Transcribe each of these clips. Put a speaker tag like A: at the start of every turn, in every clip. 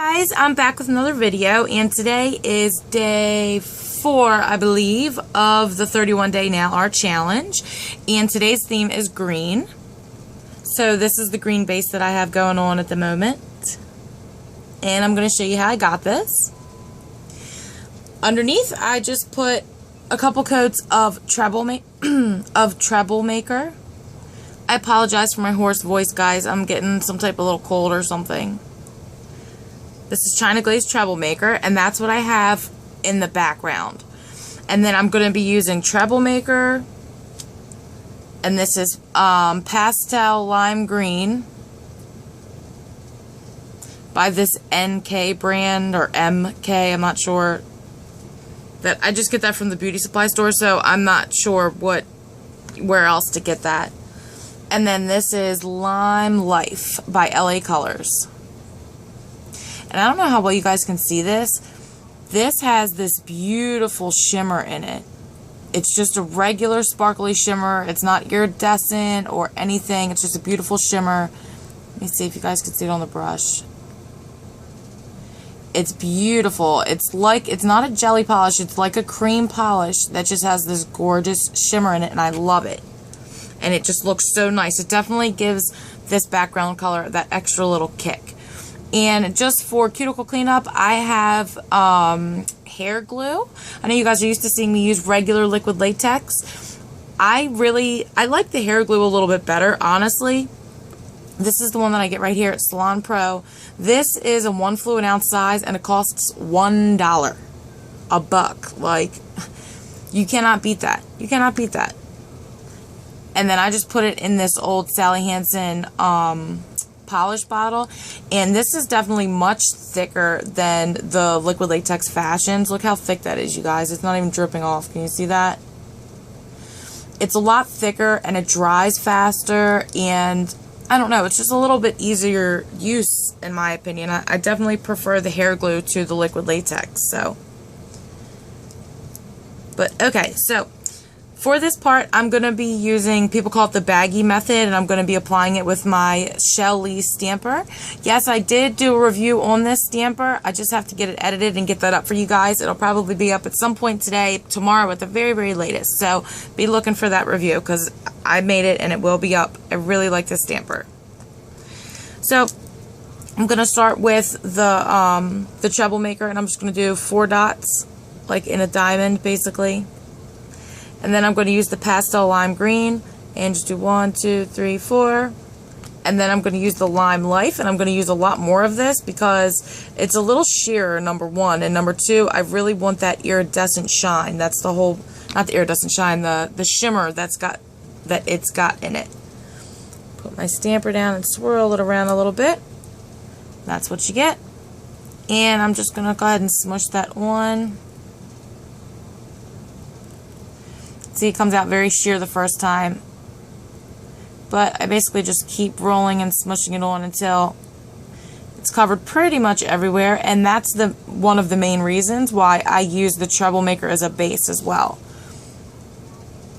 A: Guys, I'm back with another video, and today is day 4, I believe, of the 31-day nail art challenge, and today's theme is green. So this is the green base that I have going on at the moment, and I'm going to show you how I got this. Underneath, I just put a couple coats of treble maker. I apologize for my hoarse voice, guys. I'm getting some type of little cold or something. This is China Glaze Treble Maker, and that's what I have in the background. And then I'm going to be using Treble Maker, and this is Pastel Lime Green by this NK brand, or MK, I'm not sure. I just get that from the beauty supply store, so I'm not sure where else to get that. And then this is Lime Life by LA Colors. And I don't know how well you guys can see this. This has this beautiful shimmer in it. It's just a regular sparkly shimmer. It's not iridescent or anything. It's just a beautiful shimmer. Let me see if you guys can see it on the brush. It's beautiful. It's not a jelly polish. It's like a cream polish that just has this gorgeous shimmer in it, and I love it. And it just looks so nice. It definitely gives this background color that extra little kick. And just for cuticle cleanup, I have hair glue. I know you guys are used to seeing me use regular liquid latex. I like the hair glue a little bit better, honestly. This is the one that I get right here at Salon Pro. This is a 1 fluid ounce size, and it costs $1. A buck. Like, you cannot beat that. You cannot beat that. And then I just put it in this old Sally Hansen polish bottle, and this is definitely much thicker than the liquid latex fashions. Look how thick that is, you guys. It's not even dripping off. Can you see that? It's a lot thicker, and it dries faster, and I don't know, it's just a little bit easier use in my opinion. I definitely prefer the hair glue to the liquid latex. But okay, so for this part, I'm going to be using, people call it the baggy method, and I'm going to be applying it with my Shell stamper. Yes, I did do a review on this stamper. I just have to get it edited and get that up for you guys. It'll probably be up at some point today, tomorrow at the very, very latest. So be looking for that review because I made it and it will be up. I really like this stamper. So I'm going to start with the treble maker, and I'm just going to do 4 dots, like in a diamond, basically. And then I'm going to use the Pastel Lime Green and just do 1, 2, 3, 4. And then I'm going to use the Lime Life, and I'm going to use a lot more of this because it's a little sheer, number 1. And number 2, I really want that iridescent shine. That's the whole, not the iridescent shine, the shimmer that it's got in it. Put my stamper down and swirl it around a little bit. That's what you get. And I'm just going to go ahead and smush that on. See, it comes out very sheer the first time, but I basically just keep rolling and smushing it on until it's covered pretty much everywhere, and that's one of the main reasons why I use the treble maker as a base as well.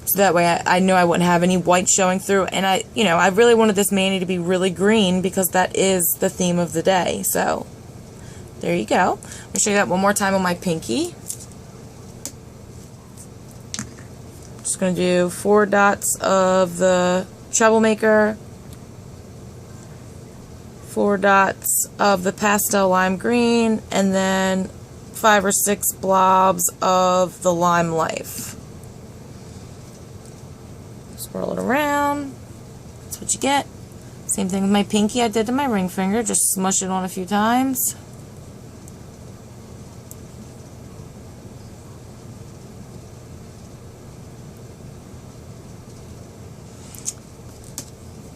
A: So that way I knew I wouldn't have any white showing through, and I really wanted this mani to be really green because that is the theme of the day. So there you go. Let me show you that one more time on my pinky. Just going to do 4 dots of the treble maker, 4 dots of the Pastel Lime Green, and then 5 or 6 blobs of the Lime Life. Swirl it around. That's what you get. Same thing with my pinky I did to my ring finger. Just smush it on a few times.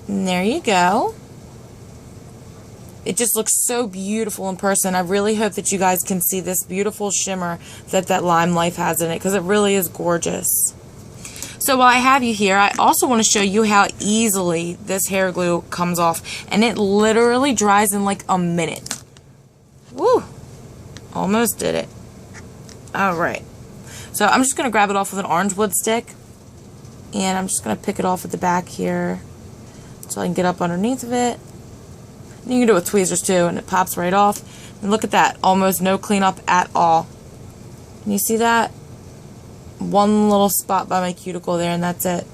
A: And there you go. It just looks so beautiful in person. I really hope that you guys can see this beautiful shimmer that Lime Life has in it, because it really is gorgeous. So while I have you here, I also want to show you how easily this hair glue comes off. And it literally dries in like a minute. Woo! Almost did it. Alright. So I'm just going to grab it off with an orange wood stick. And I'm just going to pick it off at the back here so I can get up underneath of it. You can do it with tweezers too, and it pops right off. And look at that, almost no cleanup at all. Can you see that? One little spot by my cuticle there, and that's it.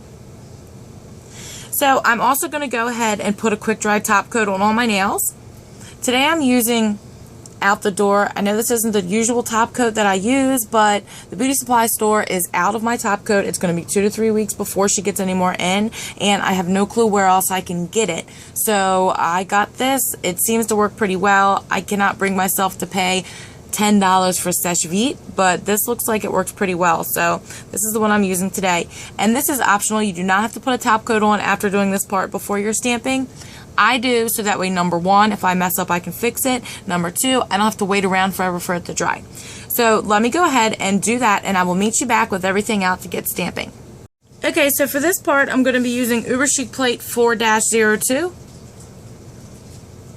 A: So I'm also going to go ahead and put a quick dry top coat on all my nails. Today I'm using Out the Door. I know this isn't the usual top coat that I use, but the beauty supply store is out of my top coat. It's going to be 2 to 3 weeks before she gets any more in, and I have no clue where else I can get it. So I got this. It seems to work pretty well. I cannot bring myself to pay $10 for Sèche Vite, but this looks like it works pretty well. So this is the one I'm using today. And this is optional. You do not have to put a top coat on after doing this part before you're stamping. I do, so that way, number one, if I mess up, I can fix it. Number two, I don't have to wait around forever for it to dry. So let me go ahead and do that, and I will meet you back with everything out to get stamping. Okay, so for this part, I'm going to be using Uber Chic Plate 4-02.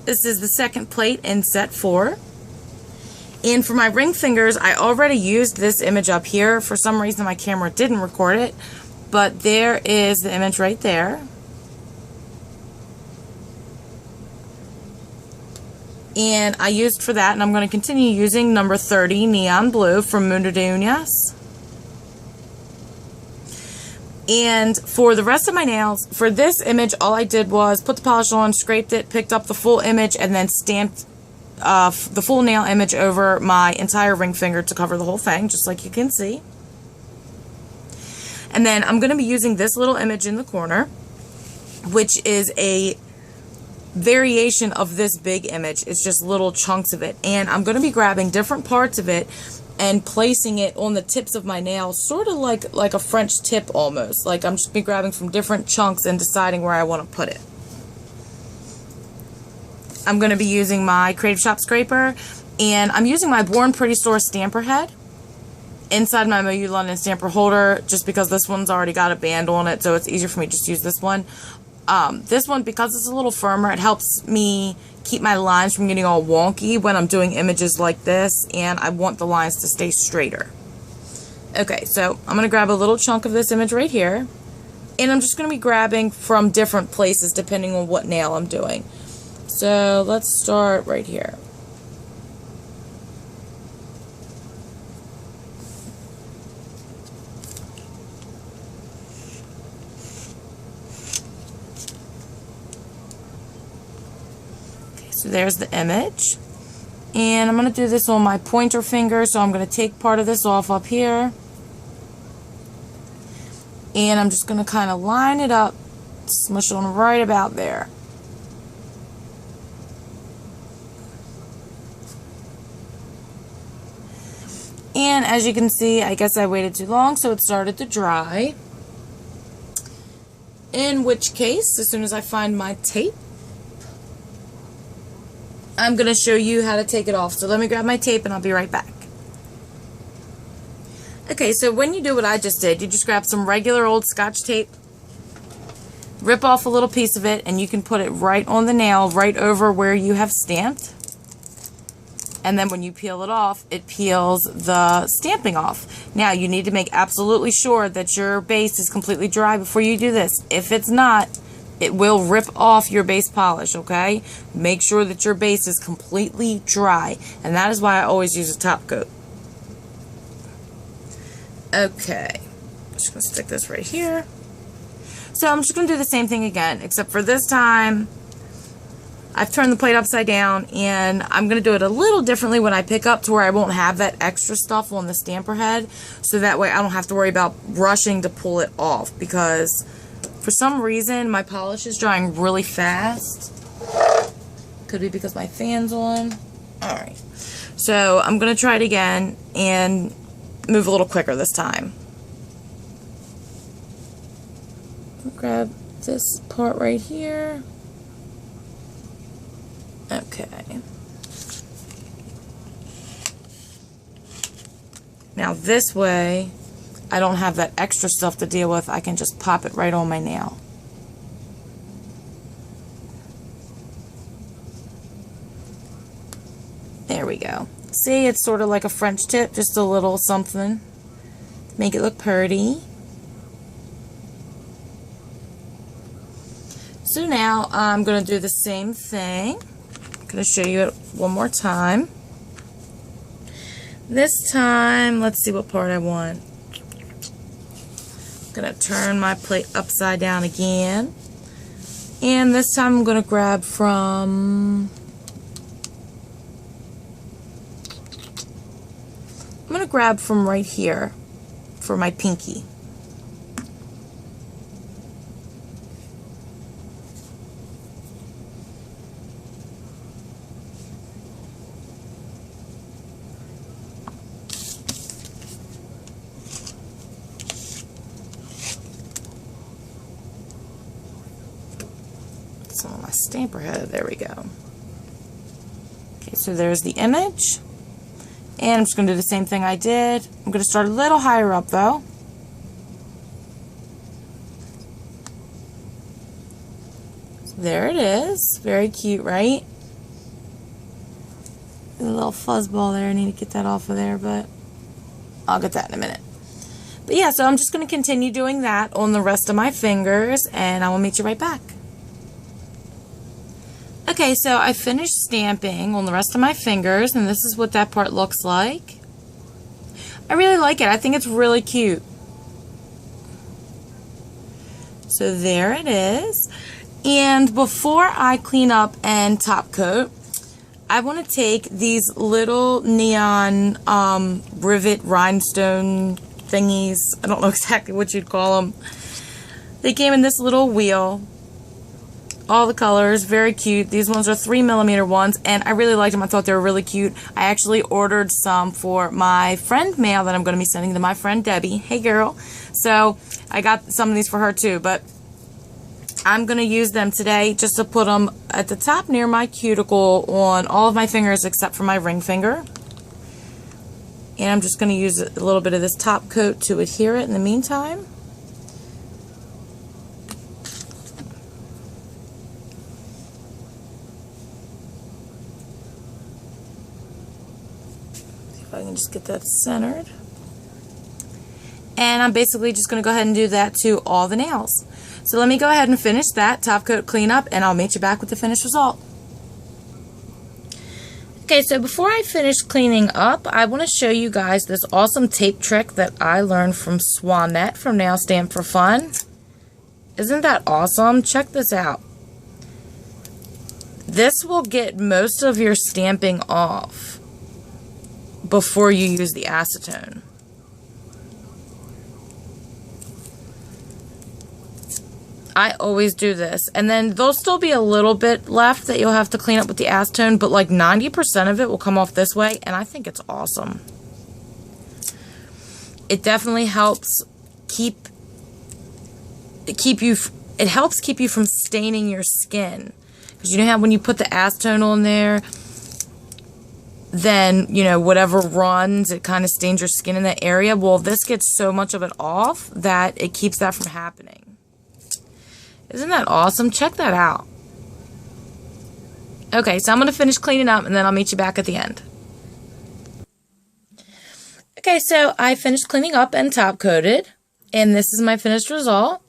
A: This is the second plate in set 4. And for my ring fingers, I already used this image up here. For some reason, my camera didn't record it, but there is the image right there. And I used for that, and I'm going to continue using number 30 Neon Blue from Mundo de Uñas. And for the rest of my nails, for this image, all I did was put the polish on, scraped it, picked up the full image, and then stamped the full nail image over my entire ring finger to cover the whole thing, just like you can see. And then I'm going to be using this little image in the corner, which is a variation of this big image. It's just little chunks of it. And I'm going to be grabbing different parts of it and placing it on the tips of my nails, sort of like a French tip almost. Like I'm just be grabbing from different chunks and deciding where I want to put it. I'm going to be using my Creative Shop scraper, and I'm using my Born Pretty Store stamper head inside my MoU London stamper holder, just because this one's already got a band on it, so it's easier for me to just use this one. This one, because it's a little firmer, it helps me keep my lines from getting all wonky when I'm doing images like this, and I want the lines to stay straighter. Okay, so I'm going to grab a little chunk of this image right here, and I'm just going to be grabbing from different places depending on what nail I'm doing. So let's start right here. Okay, so there's the image. And I'm going to do this on my pointer finger, so I'm going to take part of this off up here. And I'm just going to kind of line it up, smush it on right about there. And as you can see, I guess I waited too long, so it started to dry. In which case, as soon as I find my tape, I'm going to show you how to take it off. So let me grab my tape and I'll be right back. Okay, so when you do what I just did, you just grab some regular old Scotch tape, rip off a little piece of it, and you can put it right on the nail, right over where you have stamped. And then when you peel it off, it peels the stamping off. Now, you need to make absolutely sure that your base is completely dry before you do this. If it's not, it will rip off your base polish, okay? Make sure that your base is completely dry. And that is why I always use a top coat. Okay. I'm just going to stick this right here. So I'm just going to do the same thing again, except for this time, I've turned the plate upside down, and I'm going to do it a little differently when I pick up to where I won't have that extra stuff on the stamper head, so that way I don't have to worry about rushing to pull it off, because for some reason my polish is drying really fast. Could be because my fan's on. Alright, so I'm going to try it again and move a little quicker this time. Grab this part right here. Okay. Now this way, I don't have that extra stuff to deal with. I can just pop it right on my nail. There we go. See, it's sort of like a French tip, just a little something to make it look pretty. So now I'm going to do the same thing. I'm going to show you it one more time. This time, let's see what part I want. I'm going to turn my plate upside down again. And this time I'm going to grab from... I'm going to grab from right here for my pinky. Some of my stamper head. There we go. Okay, so there's the image. And I'm just going to do the same thing I did. I'm going to start a little higher up though. So there it is. Very cute, right? A little fuzzball there. I need to get that off of there, but I'll get that in a minute. But yeah, so I'm just going to continue doing that on the rest of my fingers, and I will meet you right back. Okay, so I finished stamping on the rest of my fingers, and this is what that part looks like. I really like it. I think it's really cute. So there it is. And before I clean up and top coat, I want to take these little neon rivet rhinestone thingies. I don't know exactly what you'd call them. They came in this little wheel. All the colors, very cute. These ones are 3mm ones, and I really liked them. I thought they were really cute. I actually ordered some for my friend mail that I'm going to be sending to my friend Debbie. Hey girl. So I got some of these for her too, but I'm going to use them today just to put them at the top near my cuticle on all of my fingers except for my ring finger. And I'm just going to use a little bit of this top coat to adhere it in the meantime. I can just get that centered. And I'm basically just going to go ahead and do that to all the nails. So let me go ahead and finish that top coat cleanup, and I'll meet you back with the finished result. Okay, so before I finish cleaning up, I want to show you guys this awesome tape trick that I learned from Swanette from Nail Stamp for Fun. Isn't that awesome? Check this out. This will get most of your stamping off before you use the acetone. I always do this, and then there'll still be a little bit left that you'll have to clean up with the acetone, but like 90% of it will come off this way, and I think it's awesome. It definitely helps keep you from staining your skin, because you know how when you put the acetone on there, then, you know, whatever runs, it kind of stains your skin in that area. Well, this gets so much of it off that it keeps that from happening. Isn't that awesome? Check that out. Okay, so I'm going to finish cleaning up, and then I'll meet you back at the end. Okay, so I finished cleaning up and top coated, and this is my finished result.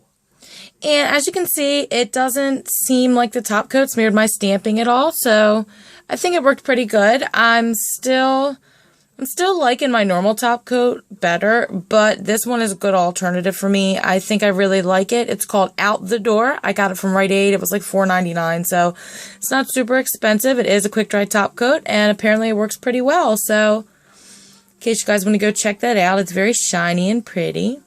A: And as you can see, it doesn't seem like the top coat smeared my stamping at all, so I think it worked pretty good. I'm still liking my normal top coat better, but this one is a good alternative for me. I think I really like it. It's called Out the Door. I got it from Rite Aid. It was like $4.99, so it's not super expensive. It is a quick dry top coat, and apparently it works pretty well. So in case you guys want to go check that out, it's very shiny and pretty.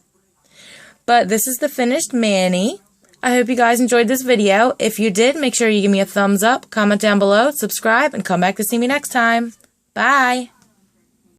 A: But this is the finished mani. I hope you guys enjoyed this video. If you did, make sure you give me a thumbs up, comment down below, subscribe, and come back to see me next time. Bye!